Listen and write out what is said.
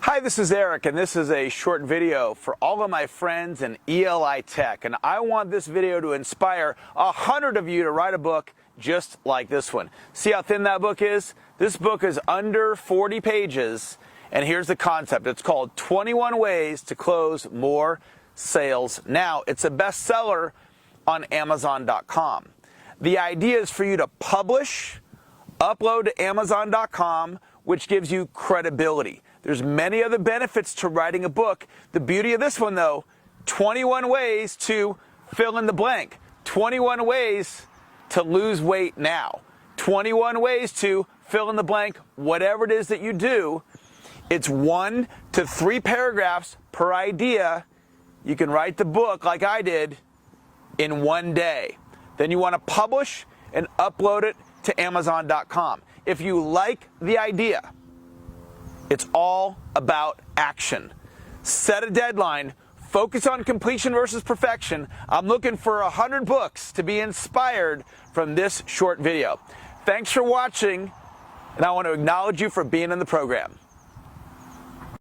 Hi, this is Eric, and this is a short video for all of my friends in ELI Tech. And I want this video to inspire 100 of you to write a book just like this one. See how thin that book is? This book is under 40 pages, and here's the concept. It's called 21 Ways to Close More Sales Now. It's a bestseller on Amazon.com. The idea is for you to publish, upload to Amazon.com, which gives you credibility. There's many other benefits to writing a book. The beauty of this one, though, 21 ways to fill in the blank. 21 ways to lose weight now. 21 ways to fill in the blank, whatever it is that you do. It's 1 to 3 paragraphs per idea. You can write the book like I did in one day. Then you want to publish and upload it to Amazon.com. If you like the idea, it's all about action. Set a deadline. Focus on completion versus perfection. I'm looking for 100 books to be inspired from this short video. Thanks for watching, and I want to acknowledge you for being in the program.